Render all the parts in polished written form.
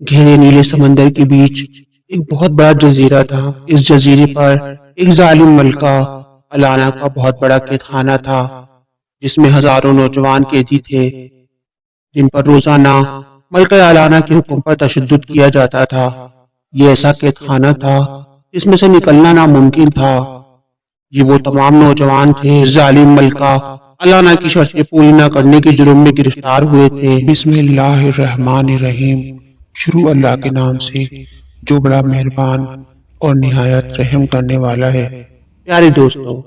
گہرے نیلے سمندر کے بیچ ایک بہت بڑا جزیرہ تھا۔ اس جزیرے پر ایک ظالم ملکہ الانا کا بہت بڑا قید خانہ تھا، جس میں ہزاروں نوجوان قیدی تھے، جن پر روزانہ ملکہ الانا کے حکم پر تشدد کیا جاتا تھا۔ یہ ایسا قید خانہ تھا جس میں سے نکلنا ناممکن تھا۔ یہ وہ تمام نوجوان تھے ظالم ملکہ الانا کی شرطیں پوری نہ کرنے کے جرم میں گرفتار ہوئے تھے۔ بسم اللہ الرحمن الرحیم۔ شروع اللہ کے نام سے جو بڑا مہربان اور نہایت رحم کرنے والا ہے۔ پیارے دوستو،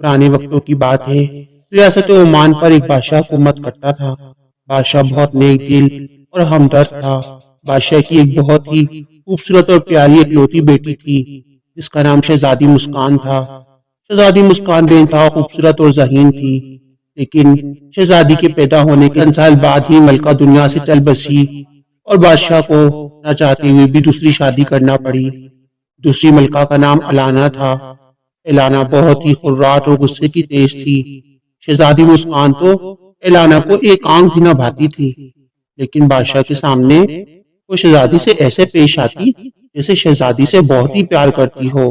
پرانے وقتوں کی بات ہے۔ ریاست عمان پر ایک بادشاہ حکومت کرتا تھا۔ بادشاہ بہت نیک دل اور ہمدرد تھا۔ بادشاہ کی ایک بہت ہی خوبصورت اور پیاری اکلوتی بیٹی تھی، جس کا نام شہزادی مسکان تھا۔ شہزادی مسکان بے انتہا خوبصورت اور ذہین تھی، لیکن شہزادی کے پیدا ہونے کے چند سال بعد ہی ملکہ دنیا سے چل بسی اور بادشاہ کو نہ چاہتے ہوئے بھی دوسری شادی کرنا پڑی۔ دوسری ملکہ کا نام الانا تھا۔ الانا بہت ہی خرات اور غصے کی تیز تھی۔ شہزادی مسکان تو الانا کو ایک آنکھ بھی نہ بھاتی تھی، لیکن بادشاہ کے سامنے وہ شہزادی سے ایسے پیش آتی جیسے شہزادی سے بہت ہی پیار کرتی ہو۔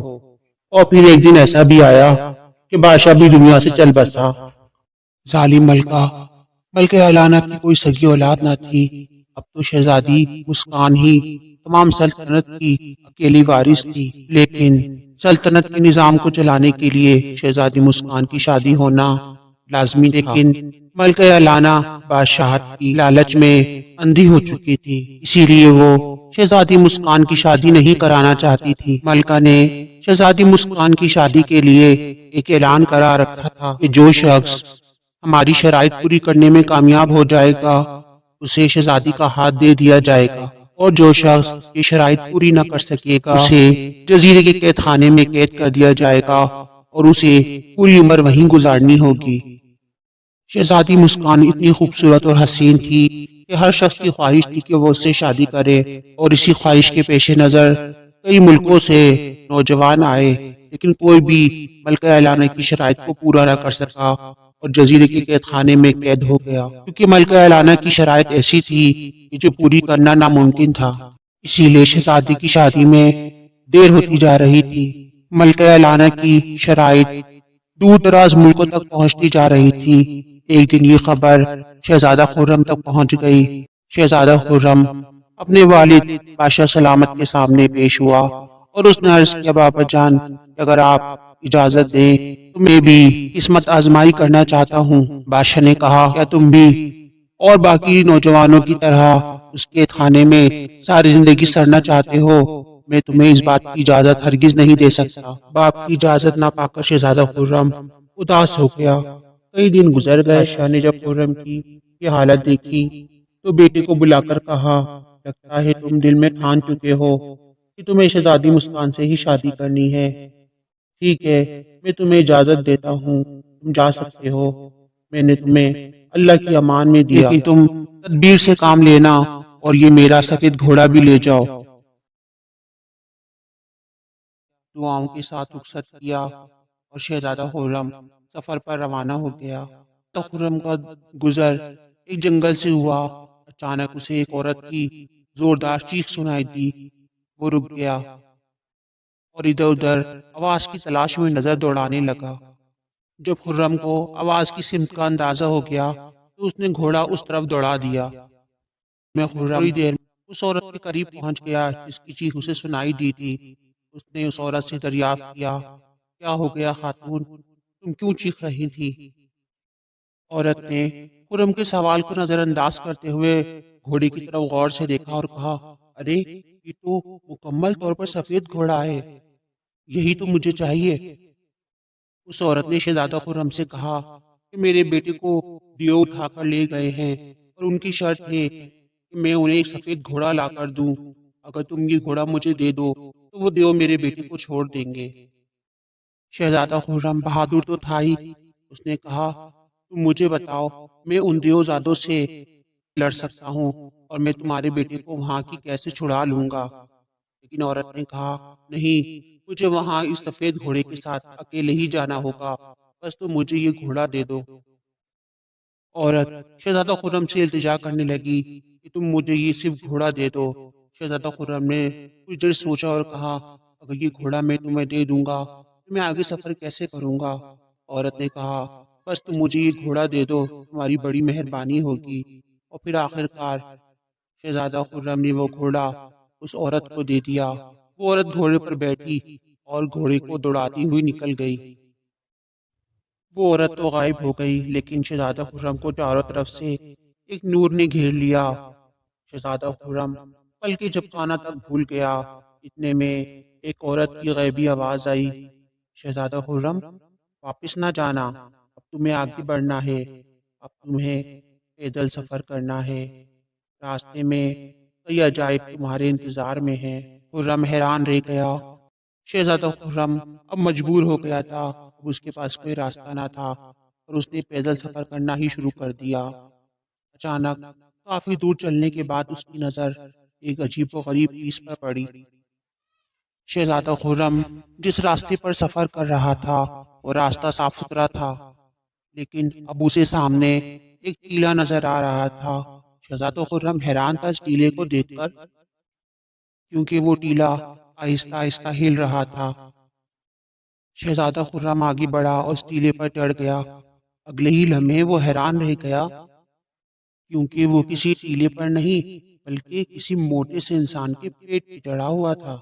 اور پھر ایک دن ایسا بھی آیا کہ بادشاہ بھی دنیا سے چل بسا۔ ظالم ملکہ الانا کی کوئی سگی اولاد نہ تھی۔ اب تو شہزادی مسکان ہی تمام سلطنت کی اکیلی وارث تھی، لیکن سلطنت کے نظام کو چلانے کے لیے شہزادی مسکان کی شادی ہونا لازمی تھا۔ لیکن ملکہ الانا بادشاہت کی لالچ میں اندھی ہو چکی تھی، اسی لیے وہ شہزادی مسکان کی شادی نہیں کرانا چاہتی تھی۔ ملکہ نے شہزادی مسکان کی شادی کے لیے ایک اعلان کرا رکھا تھا کہ جو شخص ہماری شرائط پوری کرنے میں کامیاب ہو جائے گا اسے شہزادی کا ہاتھ دے دیا جائے گا، اور جو شخص یہ شرائط پوری نہ کر سکے گا اسے جزیرے کے قید خانے میں قید کر دیا جائے گا اور اسے پوری عمر وہیں گزارنی ہوگی۔ شہزادی مسکان اتنی خوبصورت اور حسین تھی کہ ہر شخص کی خواہش تھی کہ وہ اس سے شادی کرے، اور اسی خواہش کے پیش نظر کئی ملکوں سے نوجوان آئے، لیکن کوئی بھی ملکہ الانا کی شرائط کو پورا نہ کر سکا اور جزیرے کے قید خانے میں قید ہو گیا، کیونکہ ملکہ الانا کی شرائط ایسی تھی کہ جو پوری کرنا ناممکن تھا۔ اسی لیے شہزادی کی شادی میں دیر ہوتی جا رہی تھی۔ ملکہ الانا کی شرائط دور دراز ملکوں تک پہنچتی جا رہی تھی۔ ایک دن یہ خبر شہزادہ خرم تک پہنچ گئی۔ شہزادہ خرم اپنے والد بادشاہ سلامت کے سامنے پیش ہوا اور اس نے عرض کیا، بابا جان، اگر آپ اجازت دیں تو میں بھی قسمت آزمائی کرنا چاہتا ہوں۔ بادشاہ نے کہا، کیا تم بھی اور باقی نوجوانوں کی طرح اس قید خانے میں ساری زندگی سڑنا چاہتے ہو؟ میں تمہیں اس بات کی اجازت ہرگز نہیں دے سکتا۔ باپ کی اجازت نہ پا کر شہزادہ خرم اداس ہو گیا۔ کئی دن گزر گئے۔ بادشاہ نے جب خرم کی یہ حالت دیکھی تو بیٹے کو بلا کر کہا، لگتا ہے تم دل میں ٹھان چکے ہو کہ تمہیں شہزادی مسکان سے ہی شادی کرنی ہے۔ ٹھیک ہے، میں تمہیں اجازت دیتا ہوں، تم جا سکتے ہو۔ میں نے تمہیں اللہ کی امان میں دیا، لیکن تم تدبیر سے کام لینا اور یہ میرا سفید گھوڑا بھی لے جاؤ۔ دعاؤں کے ساتھ رخصت کیا اور شہزادہ خرم سفر پر روانہ ہو گیا۔ خرم کا گزر ایک جنگل سے ہوا۔ اچانک اسے ایک عورت کی زوردار چیخ سنائی دی۔ وہ رک گیا اور ادھر ادھر آواز کی تلاش میں نظر دوڑانے لگا۔ جب خرم کو آواز کی سمت کا اندازہ ہو گیا تو اس نے گھوڑا اس طرف دوڑا دیا۔ میں خرم تھوڑی دیر میں اس عورت کے قریب پہنچ گیا جس کی چیخ اسے سنائی دی تھی۔ اس نے اس عورت سے دریافت کیا، کیا ہو گیا خاتون، تم کیوں چیخ رہی تھی؟ عورت نے خرم کے سوال کو نظر انداز کرتے ہوئے گھوڑے کی طرف غور سے دیکھا اور کہا، ارے یہ تو مکمل طور پر سفید گھوڑا ہے، یہی تو مجھے چاہیے۔ اس عورت نے شہزادہ خرم سے کہا کہ میرے بیٹے کو دیو اٹھا کر لے گئے ہیں اور ان کی شرط ہے کہ میں انہیں ایک سفید گھوڑا لا کر دوں۔ اگر تم یہ گھوڑا مجھے دے دو تو وہ دیو میرے بیٹے کو چھوڑ دیں گے۔ شہزادہ خرم بہادر تو تھا ہی، اس نے کہا، تم مجھے بتاؤ، میں ان دیو زادوں سے لڑ سکتا ہوں اور میں تمہارے بیٹے کو وہاں کی کیسے چھڑا لوں گا؟ لیکن عورت نے کہا، نہیں، مجھے وہاں اس سفید گھوڑے کے ساتھ اکیلے ہی جانا ہوگا، بس تم مجھے یہ گھوڑا دے دو۔ عورت شہزادہ خرم سے التجا کرنے لگی کہ تم مجھے یہ صرف گھوڑا دے دو۔ شہزادہ خرم نے کچھ دیر سوچا اور کہا، اگر یہ گھوڑا میں تمہیں دے دوں گا تو میں آگے سفر کیسے کروں گا؟ عورت نے کہا، بس تم مجھے یہ گھوڑا دے دو، تمہاری بڑی مہربانی ہوگی۔ اور پھر آخر کار شہزادہ خرم نے وہ گھوڑا اس عورت کو دے دیا۔ وہ عورت گھوڑے پر بیٹھی اور گھوڑے کو دوڑاتی ہوئی نکل گئی۔ وہ عورت تو غائب ہو گئی، لیکن شہزادہ خرم کو چاروں طرف سے ایک نور نے گھیر لیا۔ شہزادہ خرم بلکہ جب کانا تک بھول گیا، اتنے میں ایک عورت کی غیبی آواز آئی، شہزادہ خرم واپس نہ جانا، اب تمہیں آگے بڑھنا ہے، اب تمہیں پیدل سفر کرنا ہے، راستے میں کئی عجائب تمہارے انتظار میں ہیں۔ خرم حیران رہ گیا۔ شہزادہ خرم اب مجبور ہو گیا تھا، اب اس کے پاس کوئی راستہ نہ تھا اور اس نے پیدل سفر کرنا ہی شروع کر دیا۔ اچانک کافی دور چلنے کے بعد اس کی نظر ایک عجیب و غریب چیز پر پڑی۔ شہزادہ خرم جس راستے پر سفر کر رہا تھا وہ راستہ صاف ستھرا تھا، لیکن اب اسے سامنے ایک ٹیلا نظر آ رہا تھا۔ شہزادہ خرم حیران تھا اس ٹیلے کو دیکھ کر، کیونکہ وہ ٹیلا آہستہ آہستہ ہل رہا تھا۔ شہزادہ خرم آگے بڑھا اور اس ٹیلے پر چڑھ گیا۔ اگلے ہی لمحے وہ حیران رہ گیا، کیونکہ وہ کسی ٹیلے پر نہیں بلکہ کسی موٹے سے انسان کے پیٹ پہ چڑھا ہوا تھا،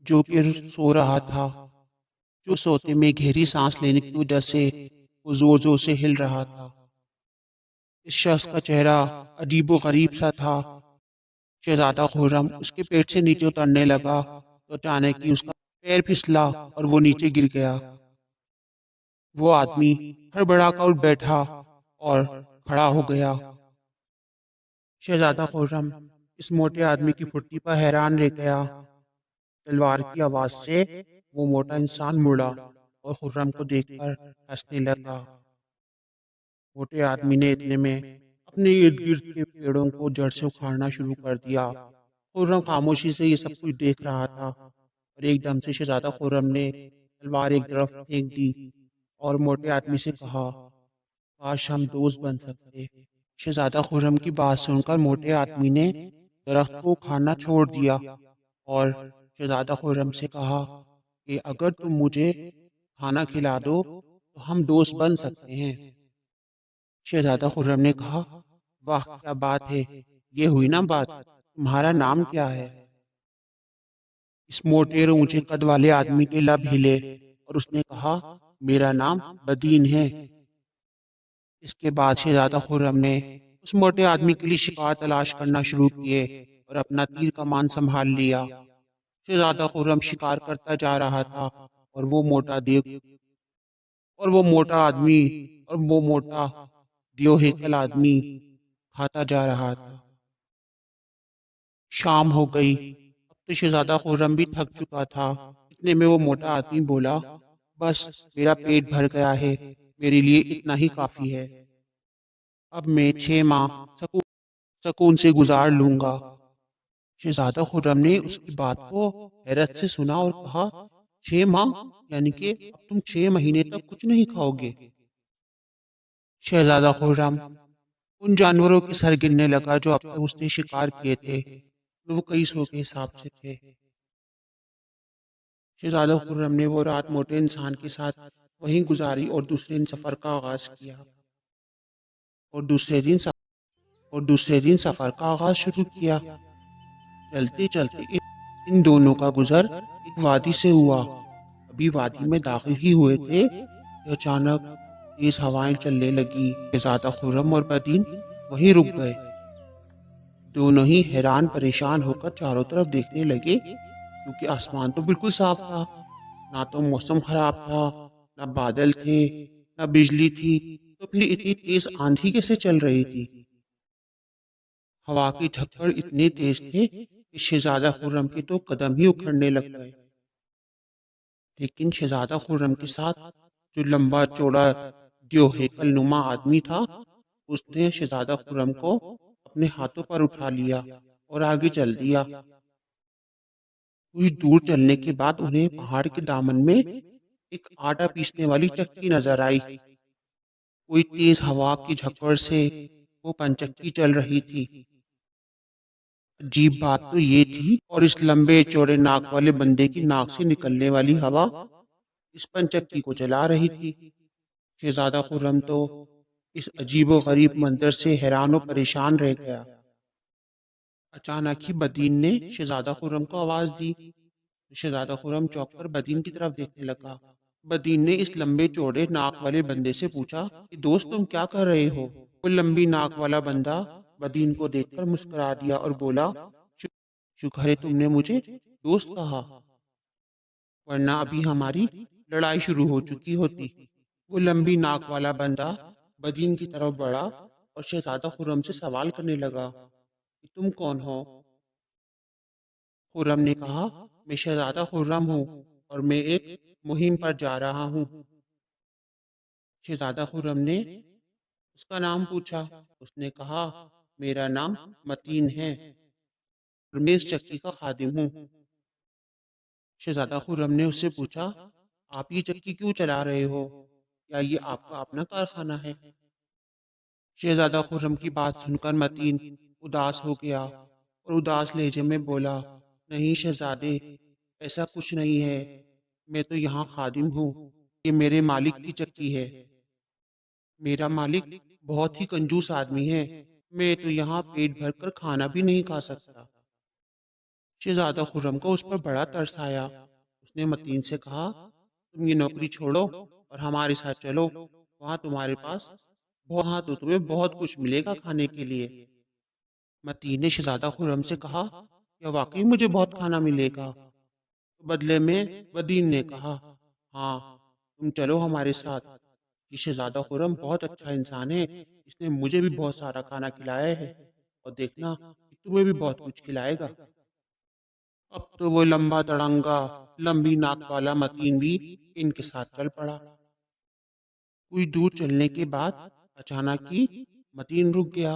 جو کہ سو رہا تھا، جو سوتے میں گہری سانس لینے کی وجہ سے وہ زور زور سے ہل رہا تھا۔ اس شخص کا چہرہ عجیب و غریب سا تھا۔ شہزادہ خرم اس کے پیٹ سے نیچے اترنے لگا تو اچانک ہی اس کا پیر پھسلا اور وہ نیچے گر گیا۔ وہ آدمی ہڑبڑا کر اٹھ بیٹھا اور کھڑا ہو گیا۔ شہزادہ خرم اس موٹے آدمی کی پھرتی پر حیران رہ گیا۔ تلوار کی آواز سے وہ موٹا انسان مڑا اور خرم کو دیکھ کر ہنسنے لگا۔ موٹے آدمی نے اتنے میں اپنے ارد گرد کے پیڑوں کو جڑ سے اکھاڑنا شروع کر دیا۔ خرم خاموشی سے یہ سب کچھ دیکھ رہا تھا اور ایک دم سے شہزادہ خرم نے تلوار ایک طرف پھینک دی اور موٹے آدمی سے کہا، کاش ہم دوست بن سکتے۔ شہزادہ خرم کی بات سن کر موٹے آدمی نے درخت کو اکھاڑنا چھوڑ دیا اور شہزادہ خرم سے کہا کہ اگر تم مجھے کھانا کھلا دو تو ہم دوست بن سکتے ہیں۔ شہزادہ خرم نے کہا، واہ کیا بات ہے، یہ ہوئی نا بات، تمہارا نام کیا ہے؟ اس موٹے اور اونچے قد والے آدمی کے لب ہلے اور اس نے کہا، میرا نام بدین ہے۔ اس کے بعد شہزادہ خرم نے اس موٹے آدمی کے لیے شکار تلاش کرنا شروع کیے اور اپنا تیر کمان سنبھال لیا۔ شہزادہ خرم شکار کرتا جا رہا تھا اور وہ موٹا دیو ہیکل آدمی کھاتا جا رہا تھا۔ شام ہو گئی، اب تو شہزادہ خرم بھی تھک چکا تھا۔ اتنے میں وہ موٹا آدمی بولا، بس میرا پیٹ بھر گیا ہے، میرے لیے اتنا ہی کافی ہے، اب میں 6 ماہ سکون سے گزار لوں گا۔ شہزادہ خرم نے اس کی بات کو حیرت سے سنا اور کہا، 6 ماہ یعنی کہ اب تم 6 مہینے تک کچھ نہیں کھاؤ گے؟ شہزادہ خرم ان جانوروں کے سر گرنے لگا جو اب تک اس نے شکار کیے تھے، وہ کئی سو کے حساب سے تھے۔ شہزادہ خرم نے وہ رات موٹے انسان کے ساتھ وہیں گزاری اور دوسرے دن سفر کا آغاز کیا دوسرے دن سفر کا آغاز شروع کیا۔ چلتے چلتے ان دونوں کا گزر ایک وادی سے ہوا۔ ابھی وادی میں داخل ہی ہوئے تھے کہ اچانک تیز ہوائیں چلنے لگی۔ شہزادہ خرم اور بدین وہیں رک گئے۔ دونوں ہی حیران پریشان ہو کر چاروں طرف دیکھنے لگے، کیونکہ آسمان تو بالکل صاف تھا، نہ تو موسم خراب تھا، نہ بادل تھے، نہ بجلی تھی، تو پھر اتنی تیز آندھی کیسے چل رہی تھی؟ ہوا کے جھکڑ اتنے تیز تھے کہ شہزادہ خرم کے تو قدم ہی اکھڑنے لگ گئے۔ لیکن شہزادہ خرم کے ساتھ جو لمبا چوڑا دیو ہیکل نما آدمی تھا، اس نے شہزادہ خرم کو اپنے ہاتھوں پر اٹھا لیا اور آگے چل دیا۔ کچھ دور چلنے کے بعد انہیں پہاڑ کے دامن میں ایک آٹا پیسنے والی چکی نظر آئی۔ کوئی تیز ہوا کی جھکڑ سے وہ پنچکی چل رہی تھی۔ عجیب بات تو یہ تھی اور اس لمبے چوڑے ناک والے بندے کی ناک سے نکلنے والی ہوا اس پنچکی کو چلا رہی تھی۔ شہزادہ خرم تو اس عجیب و غریب منظر سے حیران و پریشان رہ گیا۔ اچانک ہی بدین نے شہزادہ خرم کو آواز دی۔ شہزادہ خرم چوک کر بدین کی طرف دیکھنے لگا۔ بدین نے اس لمبے چوڑے ناک والے بندے سے پوچھا کہ دوست تم کیا کر رہے ہو؟ وہ لمبی ناک والا بندہ بدین کو دیکھ کر مسکرا دیا اور بولا شکر ہے تم نے مجھے دوست کہا، ورنہ ابھی ہماری لڑائی شروع ہو چکی ہوتی۔ وہ لمبی ناک والا بندہ بدین کی طرف بڑھا اور شہزادہ خرم سے سوال کرنے لگا کہ تم کون ہو؟ خرم نے کہا میں شہزادہ خرم ہوں اور میں ایک مہم پر جا رہا ہوں۔ شہزادہ خرم نے اس کا نام پوچھا۔ اس نے کہا میرا نام متین ہے اور میں اس چکی کا خادم ہوں۔ شہزادہ خرم نے اس سے پوچھا آپ یہ چکی کیوں چلا رہے ہو؟ کیا یہ آپ کا اپنا کارخانہ ہے؟ شہزادہ خرم کی بات سن کر متین اداس ہو گیا اور اداس لہجے میں بولا نہیں شہزادے، ایسا کچھ نہیں ہے، میں تو یہاں خادم ہوں، یہ میرے مالک کی چکی ہے۔ میرا مالک بہت ہی کنجوس آدمی ہے، میں تو یہاں پیٹ بھر کر کھانا بھی نہیں کھا سکتا۔ شہزادہ خرم کو اس پر بڑا ترس آیا۔ اس نے متین سے کہا تم یہ نوکری چھوڑو اور ہمارے ساتھ چلو، وہاں تمہارے پاس وہاں تو تمہیں بہت کچھ ملے گا کھانے کے لیے۔ متین نے شہزادہ خرم سے کہا کیا واقعی مجھے بہت کھانا ملے گا؟ بدلے میں بدین نے کہا ہاں تم چلو ہمارے ساتھ، یہ شہزادہ خرم بہت اچھا انسان ہے، اس نے مجھے بھی بہت سارا کھانا کھلایا ہے اور دیکھنا کہ تمہیں بھی بہت کچھ کھلائے گا۔ اب تو وہ لمبا تڑنگا لمبی ناک والا متین بھی ان کے ساتھ چل پڑا۔ کچھ دور چلنے کے بعد اچانک ہی متین رک گیا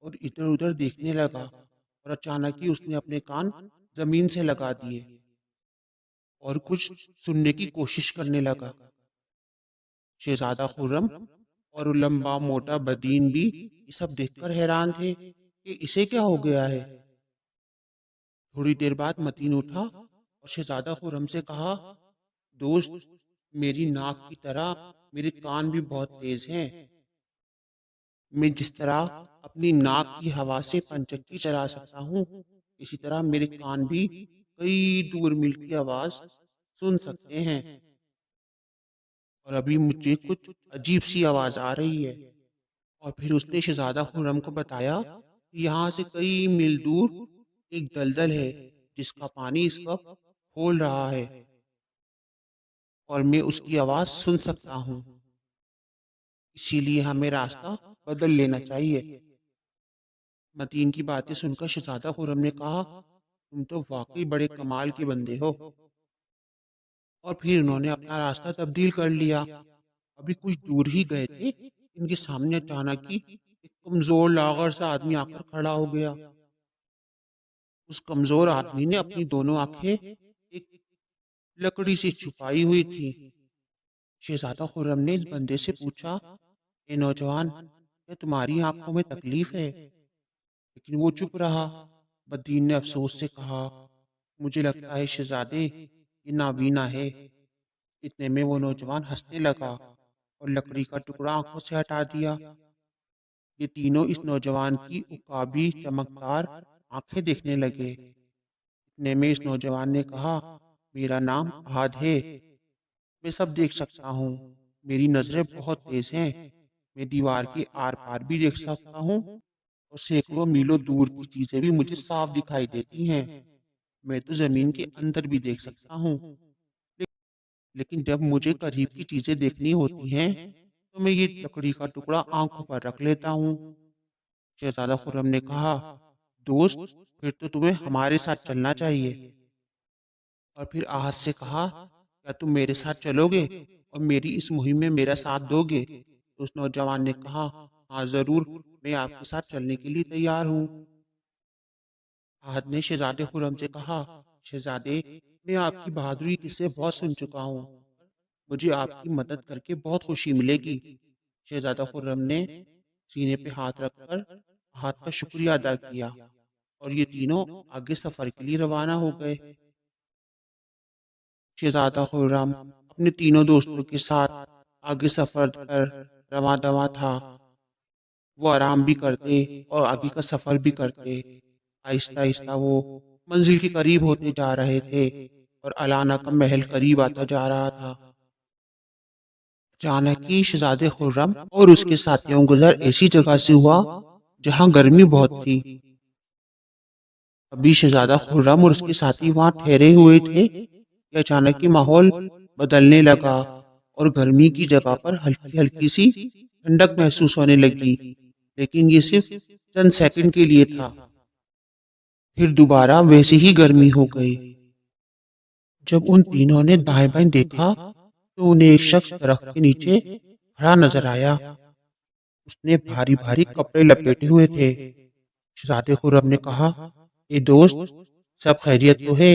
اور ادھر ادھر دیکھنے لگا اور اچانک ہی اس نے اپنے کان زمین سے لگا دیے اور کچھ سننے کی کوشش کرنے لگا۔ شہزادہ خرم اور لمبا موٹا بدین بھی یہ سب دیکھ کر حیران تھے کہ اسے کیا ہو گیا ہے۔ تھوڑی دیر بعد متین اٹھا اور شہزادہ خرم سے کہا دوست، میری ناک کی طرح میرے کان بھی بہت تیز ہیں، میں جس طرح اپنی ناک کی ہوا سے پنچکی چلا سکتا ہوں، اسی طرح میرے کان بھی کئی دور میل کی آواز سن سکتے ہیں، اور ابھی مجھے کچھ عجیب سی آواز آ رہی ہے۔ اور پھر اس نے شہزادہ خرم کو بتایا کہ یہاں سے کئی میل دور ایک دلدل ہے جس کا پانی اس وقت کھول رہا ہے اور میں اس کی آواز سن سکتا ہوں، اسی لیے ہمیں راستہ بدل لینا چاہیے۔ متین کی باتیں سن کر شہزادہ خرم نے کہا تم تو واقعی بڑے کمال کے بندے ہو، اور پھر انہوں نے اپنا راستہ تبدیل کر لیا۔ ابھی کچھ دور ہی گئے تھے، ان کے سامنے اچانک ہی ایک کمزور لاغر سا آدمی آ کر کھڑا ہو گیا۔ اس کمزور آدمی نے اپنی دونوں آنکھیں ایک لکڑی سے چھپائی ہوئی تھی۔ شہزادہ خرم نے اس بندے سے پوچھا اے نوجوان، کیا تمہاری آنکھوں میں تکلیف ہے؟ لیکن وہ چپ رہا۔ بدین نے افسوس سے کہا مجھے لگتا ہے شہزادے یہ نابینا ہے۔ اتنے میں وہ نوجوان ہنسنے لگا اور لکڑی کا ٹکڑا آنکھوں سے ہٹا دیا۔ یہ تینوں اس نوجوان کی عقابی چمکدار آنکھیں دیکھنے لگے۔ اتنے میں اس نوجوان نے کہا میرا نام احد ہے، میں سب دیکھ سکتا ہوں، میری نظریں بہت تیز ہیں، میں دیوار کے آر پار بھی دیکھ سکتا ہوں اور سینکڑوں میلوں دور کی چیزیں بھی مجھے صاف دکھائی دیتی ہیں، میں تو زمین کے اندر بھی دیکھ سکتا ہوں، لیکن جب مجھے قریب کی چیزیں دیکھنی ہوتی ہیں تو میں یہ لکڑی کا ٹکڑا آنکھوں پر رکھ لیتا ہوں۔ شہزادہ خرم نے کہا دوست، پھر تو تمہیں ہمارے ساتھ چلنا چاہیے۔ اور پھر احد سے کہا کیا تم میرے ساتھ چلو گے اور میری اس مہم میں میرا ساتھ دو گے؟ تو اس نوجوان نے کہا ہاں ضرور، میں آپ کے ساتھ چلنے کے لیے تیار ہوں۔ احد نے شہزادے خرم سے کہا شہزادے، میں آپ کی بہادری کے قصے بہت سن چکا ہوں، مجھے آپ کی مدد کر کے بہت خوشی ملے گی۔ شہزادہ خرم نے سینے پہ ہاتھ رکھ کر احد کا شکریہ ادا کیا اور یہ تینوں آگے سفر کے لیے روانہ ہو گئے۔ شہزادہ خرم اپنے تینوں دوستوں کے ساتھ آگے سفر پر رواں دواں تھا۔ وہ آرام بھی کرتے اور آگے کا سفر بھی کرتے۔ آہستہ آہستہ وہ منزل کے قریب ہوتے جا رہے تھے اور علانہ کا محل قریب آتا جا رہا تھا۔ اچانک ہی شہزادے خرم اور اس کے ساتھیوں گزر ایسی جگہ سے ہوا جہاں گرمی بہت تھی۔ ابھی شہزادہ خرم اور اس کے ساتھی وہاں ٹھہرے ہوئے تھے کہ اچانک ہی ماحول بدلنے لگا اور گرمی کی جگہ پر ہلکی ہلکی سی ٹھنڈک محسوس ہونے لگی، لیکن یہ صرف چند سیکنڈ کے لیے تھا، پھر دوبارہ ویسی ہی گرمی ہو گئی۔ جب ان تینوں نے دائیں بائیں دیکھا تو انہیں ایک شخص درخت کے نیچے کھڑا نظر آیا۔ اس نے بھاری بھاری کپڑے لپیٹے ہوئے تھے۔ شہزادے خرم نے کہا، اے دوست، سب خیریت تو ہے؟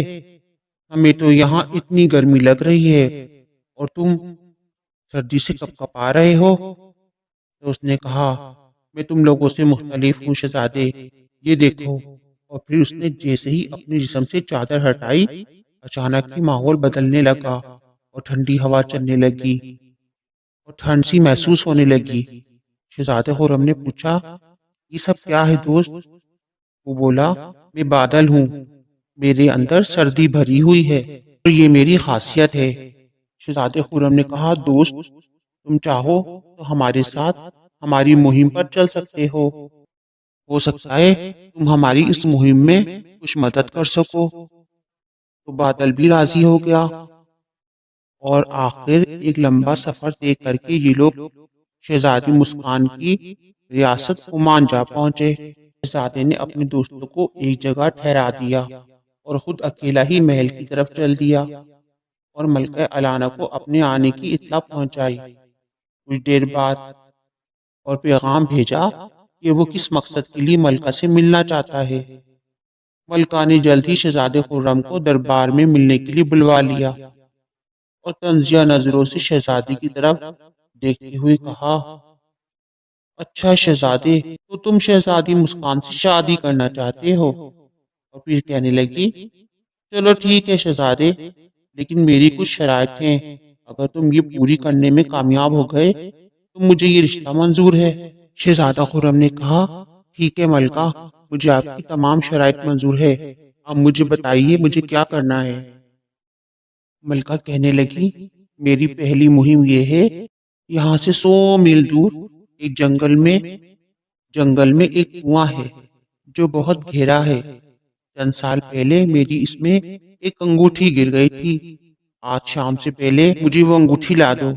ہمیں تو یہاں اتنی گرمی لگ رہی ہے اور تم سردی سے کپ کپا رہے ہو۔ تو اس نے کہا، میں تم لوگوں سے مختلف ہوں شہزادے، یہ دیکھو۔ اور پھر اس نے جیسے ہی اپنے جسم سے چادر ہٹائی، اچانک ہی ماحول بدلنے لگا اور ٹھنڈی ہوا چلنے لگی اور ٹھنڈ سی محسوس ہونے لگی۔ شہزادے خرم نے پوچھا، یہ سب کیا ہے دوست؟ وہ بولا، میں بادل ہوں، میرے اندر سردی بھری ہوئی ہے اور یہ میری خاصیت ہے۔ شہزادے خرم نے کہا، دوست، تم چاہو تو ہمارے ساتھ ہماری مہم پر چل سکتے ہو سکتا ہے تم ہماری اس مہم میں کچھ مدد کر سکو۔ تو بادل بھی راضی ہو گیا اور آخر ایک لمبا سفر طے کر کے یہ لوگ شہزادی مسکان کی ریاست عمان جا پہنچے۔ شہزادے نے اپنے دوستوں کو ایک جگہ ٹھہرا دیا اور خود اکیلا ہی محل کی طرف چل دیا اور ملکہ علانہ کو اپنے آنے کی اطلاع پہنچائی۔ کچھ دیر بعد اور پیغام بھیجا کہ وہ کس مقصد کے لیے ملکہ سے ملنا چاہتا ہے۔ ملکہ نے جلد ہی شہزادے خرم کو دربار میں ملنے کے لیے بلوا لیا اور طنزیہ نظروں سے شہزادی کی طرف دیکھتے ہوئے کہا، اچھا شہزادے، تو تم شہزادی مسکان سے شادی کرنا چاہتے ہو؟ اور پھر کہنے لگی، چلو ٹھیک ہے شہزادے، لیکن میری کچھ شرائط ہیں، اگر تم یہ پوری کرنے میں کامیاب ہو گئے تو مجھے یہ رشتہ منظور ہے۔ شہزادہ خرم نے کہا، ٹھیک ہے ملکہ، مجھے آپ کی تمام شرائط منظور ہے، اب مجھے بتائیے مجھے کیا کرنا ہے۔ ملکہ کہنے لگی، میری پہلی مہم یہ ہے، یہاں سے 100 میل دور ایک جنگل میں ایک کنواں ہے جو بہت گہرا ہے۔ چند سال پہلے میری اس میں ایک انگوٹھی گر گئی تھی۔ آج شام سے پہلے مجھے وہ انگوٹھی لا دو،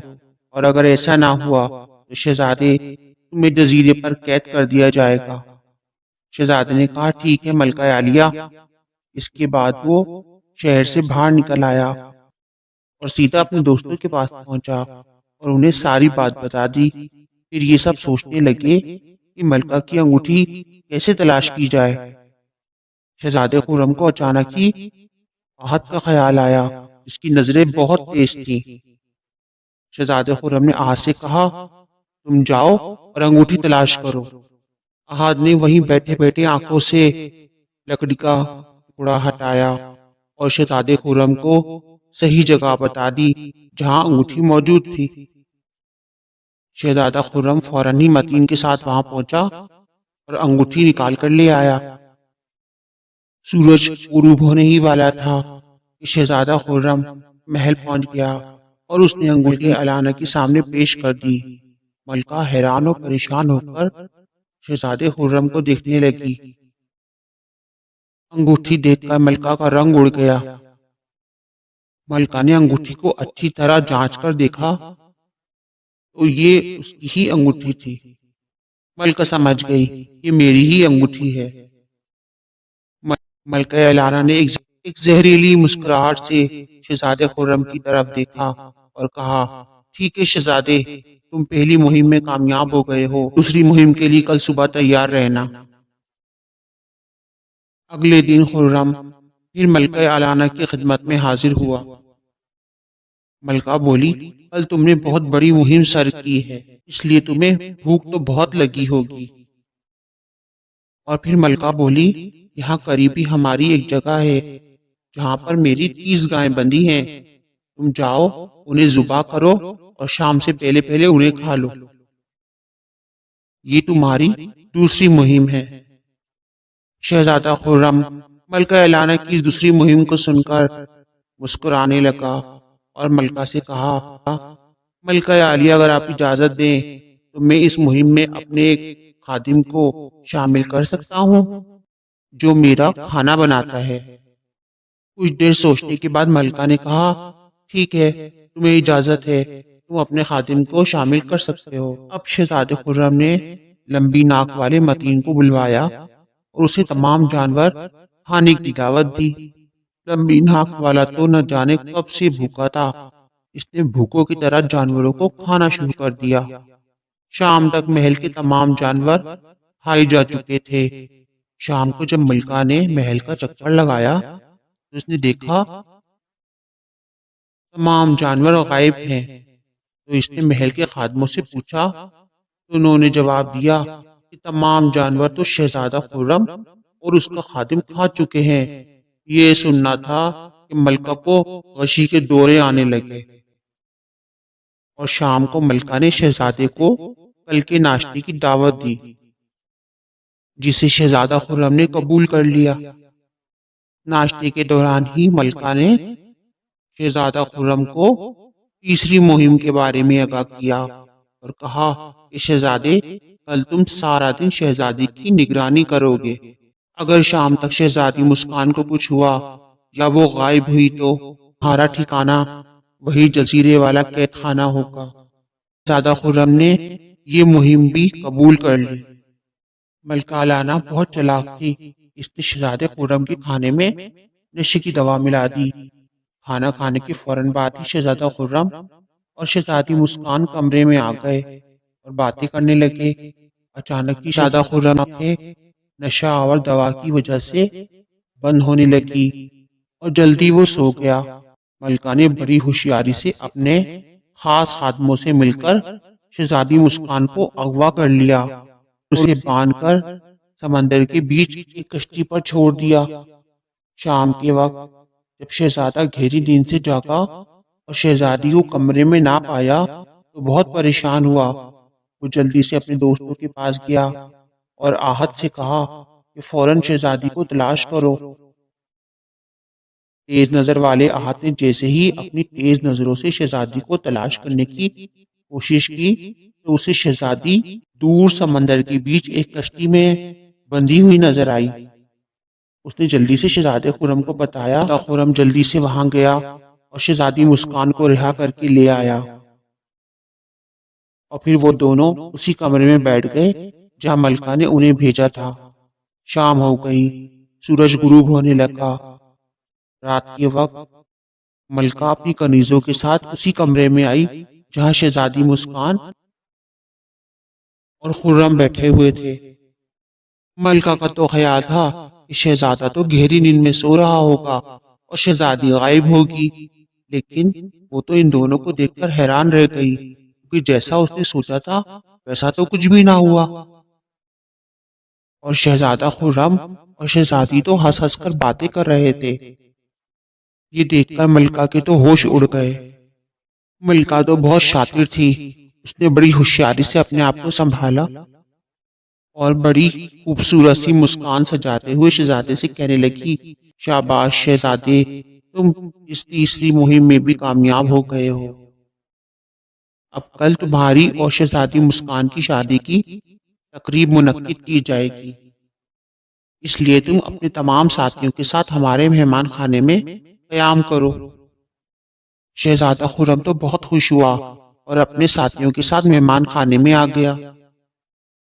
اور اگر ایسا نہ ہوا تو شہزادے تمہیں جزیرے پر قید کر دیا جائے گا۔ شہزادے نے کہا، ٹھیک ہے ملکہ عالیہ۔ اس کے بعد وہ شہر سے باہر نکل آیا اور سیدھا اپنے دوستوں کے پاس پہنچا اور انہیں ساری بات بتا دی۔ پھر یہ سب سوچنے لگے کہ ملکہ کی انگوٹھی کیسے تلاش کی جائے۔ شہزادے خرم کو اچانک ہی آہت کا خیال آیا، اس کی نظریں بہت تیز تھیں۔ شہزادے خرم نے آہت سے کہا، تم جاؤ اور انگوٹھی تلاش کرو۔ آہت نے وہیں بیٹھے بیٹھے آنکھوں سے لکڑی کا ٹکڑا ہٹایا اور شہزادے خرم کو صحیح جگہ بتا دی جہاں انگوٹھی موجود تھی۔ شہزادہ خرم فوراً ہی متین کے ساتھ وہاں پہنچا اور انگوٹھی نکال کر لے آیا۔ سورج غروب ہونے ہی والا تھا کہ شہزادہ خرم محل پہنچ گیا اور اس نے انگوٹھی علانہ کے سامنے پیش کر دی۔ ملکہ حیران و پریشان ہو کر شہزادے خرم کو دیکھنے لگی۔ انگوٹھی دیکھ کر ملکہ کا رنگ اڑ گیا۔ ملکہ نے انگوٹھی کو اچھی طرح جانچ کر دیکھا تو یہ اس کی ہی انگوٹھی تھی۔ ملکہ سمجھ گئی یہ میری ہی انگوٹھی ہے۔ ملکہ علانہ نے ایک زہریلی مسکراہٹ سے شہزادے خرم کی طرف دیکھا اور کہا، ٹھیک ہے شہزادے، تم پہلی مہم میں کامیاب ہو گئے ہو، دوسری مہم کے لیے کل صبح تیار رہنا۔ اگلے دن خرم پھر ملکہ علانہ کی خدمت میں حاضر ہوا۔ ملکہ بولی، کل تم نے بہت بڑی مہم سر کی ہے، اس لیے تمہیں بھوک تو بہت لگی ہوگی۔ اور پھر ملکہ بولی، یہاں قریبی ہماری ایک جگہ ہے جہاں پر میری 30 گائیں بندھی ہیں، تم جاؤ انہیں ذبح کرو اور شام سے پہلے پہلے انہیں کھا لو۔ یہ تمہاری دوسری مہم ہے۔ شہزادہ خرم ملکہ اعلانہ کی اس دوسری مہم کو سن کر مسکرانے لگا اور ملکہ سے کہا، ملکہ عالیہ، اگر آپ اجازت دیں تو میں اس مہم میں اپنے ایک خادم کو شامل کر سکتا ہوں جو میرا کھانا بناتا ہے۔ کچھ دیر سوچنے کے بعد ملکہ نے کہا، ٹھیک ہے، تمہیں اجازت ہے، تم اپنے خادم کو شامل کر سکتے ہو۔ اب شہزادہ خرم نے لمبی ناک والے متین کو بلوایا اور اسے تمام جانور کھانے کی دعوت دی۔ لمبی ناک والا تو نہ جانے کب سے بھوکا تھا، اس نے بھوکوں کی طرح جانوروں کو کھانا شروع کر دیا۔ شام تک محل کے تمام جانور کھائے جا چکے تھے۔ شام کو جب ملکہ نے محل کا چکر لگایا تو اس نے دیکھا تمام جانور غائب ہیں، تو اس نے محل کے خادموں سے پوچھا تو انہوں نے جواب دیا کہ تمام جانور تو شہزادہ خرم اور اس کا خادم کھا چکے ہیں۔ یہ سننا تھا کہ ملکہ کو غشی کے دورے آنے لگے، اور شام کو ملکہ نے شہزادے کو کل کے ناشتے کی دعوت دی جسے شہزادہ خرم نے قبول کر لیا۔ ناشتے کے دوران ہی ملکہ نے شہزادہ خرم کو تیسری مہم کے بارے میں آگاہ کیا اور کہا کہ شہزادے، کل تم سارا دن شہزادی کی نگرانی کرو گے۔ اگر شام تک شہزادی مسکان کو کچھ ہوا یا وہ غائب ہوئی تو تمہارا ٹھکانہ وہی جزیرے والا قید خانہ ہوگا۔ شہزادہ خرم نے یہ مہم بھی قبول کر لی۔ ملکہ اعلانہ بہت چالاک تھی، اس نے شہزادے خرم کے کھانے میں نشے کی دوا ملا دی۔ کھانا کھانے کے فوراً بعد ہی شہزادہ خرم اور شہزادی مسکان کمرے میں آ گئے اور باتیں کرنے لگے۔ اچانک ہی شہزادہ خرم کے نشہ آور دوا کی وجہ سے بند ہونے لگی اور جلدی وہ سو گیا۔ ملکہ نے بڑی ہوشیاری سے اپنے خاص خادموں سے مل کر شہزادی مسکان کو اغوا کر لیا، اسے باندھ کر سمندر کے بیچ ایک کشتی پر چھوڑ دیا۔ شام کے وقت جب شہزادہ گہری نیند سے جاگا اور شہزادی کو کمرے میں نہ پایا تو بہت پریشان ہوا۔ وہ جلدی سے اپنے دوستوں کے پاس گیا اور آہت سے کہا کہ فوراً شہزادی کو تلاش کرو۔ تیز نظر والے آہت نے جیسے ہی اپنی تیز نظروں سے شہزادی کو تلاش کرنے کی کوشش کی تو اسے شہزادی دور سمندر کے بیچ ایک کشتی میں بندھی ہوئی نظر آئی۔ اس نے جلدی سے شہزادے خرم کو بتایا۔ خرم جلدی سے وہاں گیا اور شہزادی مسکان کو رہا کر کے لے آیا، اور پھر وہ دونوں اسی کمرے میں بیٹھ گئے جہاں ملکہ نے انہیں بھیجا تھا۔ شام ہو گئی، سورج غروب ہونے لگا۔ رات کے وقت ملکہ اپنی کنیزوں کے ساتھ اسی کمرے میں آئی جہاں شہزادی مسکان اور خرم بیٹھے ہوئے تھے۔ ملکہ کا تو خیال تھا کہ شہزادہ تو گہری نیند میں سو رہا ہوگا اور شہزادی غائب ہوگی، لیکن وہ تو ان دونوں کو دیکھ کر حیران رہ گئی کیونکہ جیسا اس نے سوچا تھا ویسا تو کچھ بھی نہ ہوا، اور شہزادہ خرم اور شہزادی تو ہنس ہنس کر باتیں کر رہے تھے۔ یہ دیکھ کر ملکہ کے تو ہوش اڑ گئے۔ ملکہ تو بہت شاطر تھی، اس نے بڑی ہوشیاری سے اپنے آپ کو سنبھالا اور بڑی خوبصورت سی مسکان سجاتے ہوئے شہزادے سے کہنے لگی، شاباش شہزادے، تم اس تیسری مہم میں بھی کامیاب ہو گئے ہو۔ اب کل تمہاری اور شہزادی مسکان کی شادی کی تقریب منعقد کی جائے گی، اس لیے تم اپنے تمام ساتھیوں کے ساتھ ہمارے مہمان خانے میں قیام کرو۔ شہزادہ خرم تو بہت خوش ہوا اور اپنے ساتھیوں کے ساتھ مہمان خانے میں آ گیا۔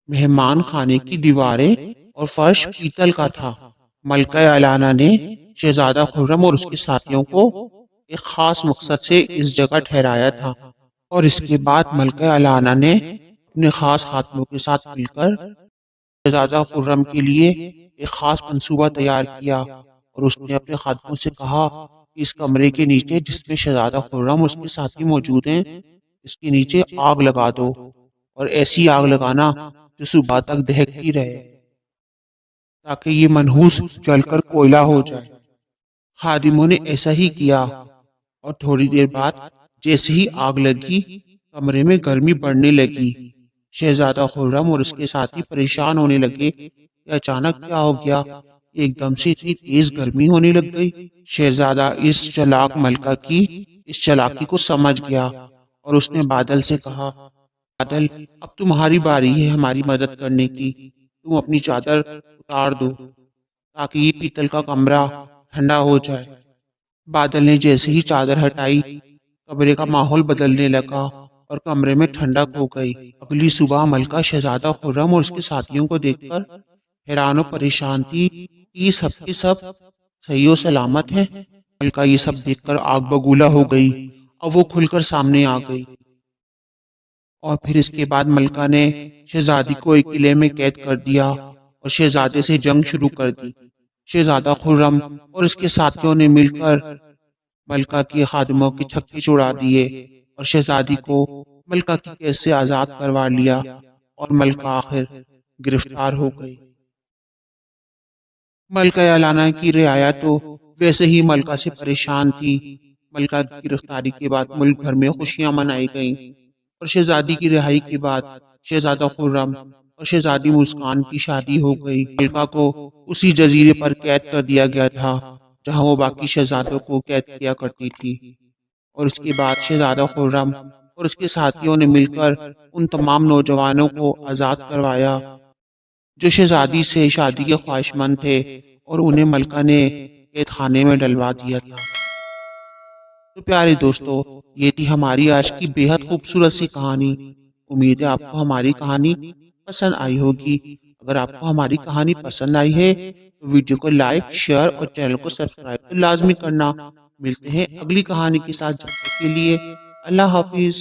مہمان خانے کی دیواریں اور فرش پیتل کا تھا۔ ملکہ اعلانہ نے شہزادہ خرم اور اس کے ساتھیوں کو ایک خاص مقصد سے اس جگہ ٹھہرایا تھا، اور اس کے بعد ملکہ اعلانہ نے اپنے خاص خادموں کے ساتھ مل کر شہزادہ خرم کے لیے ایک خاص منصوبہ تیار کیا، اور اس نے اپنے خادموں سے کہا کہ اس کمرے کے نیچے جس میں شہزادہ خرم اور اس کے ساتھی موجود ہیں، اس کے نیچے آگ لگا دو، اور ایسی آگ لگانا جو صبح تک دہکتی رہے۔ تاکہ یہ منحوس جل کر کوئلہ ہو جائے۔ خادموں نے ایسا ہی کیا اور تھوڑی دیر بعد جیسے ہی آگ لگی کمرے میں گرمی بڑھنے لگی۔ شہزادہ خرم اور اس کے ساتھی پریشان ہونے لگے کہ اچانک کیا ہو گیا، ایک دم سے اتنی تیز گرمی ہونے لگ گئی۔ شہزادہ اس چلاک ملکہ کی اس چلاکی کو سمجھ گیا اور اس نے بادل سے کہا، بادل اب تمہاری باری ہے ہماری مدد کرنے کی، تم اپنی چادر اتار دو تاکہ یہ پیتل کا کمرہ ٹھنڈا ہو جائے۔ بادل نے جیسے ہی چادر ہٹائی کمرے کا ماحول بدلنے لگا اور کمرے میں ٹھنڈک ہو گئی۔ اگلی صبح ملکہ شہزادہ خرم اور اس کے ساتھیوں کو دیکھ کر حیران و پریشان تھی کہ یہ سب کے سب صحیح و سلامت ہیں۔ ملکہ یہ سب دیکھ کر آگ بگولہ ہو گئی اور وہ کھل کر سامنے آ گئی۔ اور پھر اس کے بعد ملکہ نے شہزادی کو ایک قلعے میں قید کر دیا اور شہزادے سے جنگ شروع کر دی۔ شہزادہ خرم اور اس کے ساتھیوں نے مل کر ملکہ کے خادموں کے چھکے چھڑا دیے اور شہزادی کو ملکہ کی قید سے آزاد کروا لیا اور ملکہ آخر گرفتار ہو گئی۔ ملکہ یالانا کی رعایا تو ویسے ہی ملکہ سے پریشان تھی۔ ملکہ کی گرفتاری کے بعد ملک بھر میں خوشیاں منائی گئیں اور شہزادی کی رہائی کے بعد شہزادہ خرم اور شہزادی مسکان کی شادی ہو گئی۔ ملکہ کو اسی جزیرے پر قید کر دیا گیا تھا جہاں وہ باقی شہزادوں کو قید کیا کرتی تھی، اور اس کے بعد شہزادہ خرم اور اس کے ساتھیوں نے مل کر ان تمام نوجوانوں کو آزاد کروایا جو شہزادی سے شادی کے خواہش مند تھے، اور انہیں ملکہ نے قید خانے میں ڈلوا دیا تھا۔ تو پیارے دوستو، یہ تھی ہماری آج کی بے حد خوبصورت سی کہانی۔ امید ہے آپ کو ہماری کہانی پسند آئی ہوگی۔ اگر آپ کو ہماری کہانی پسند آئی ہے تو ویڈیو کو لائک، شیئر اور چینل کو سبسکرائب تو لازمی کرنا۔ ملتے ہیں اگلی کہانی کے ساتھ، جب تک کے لیے اللہ حافظ۔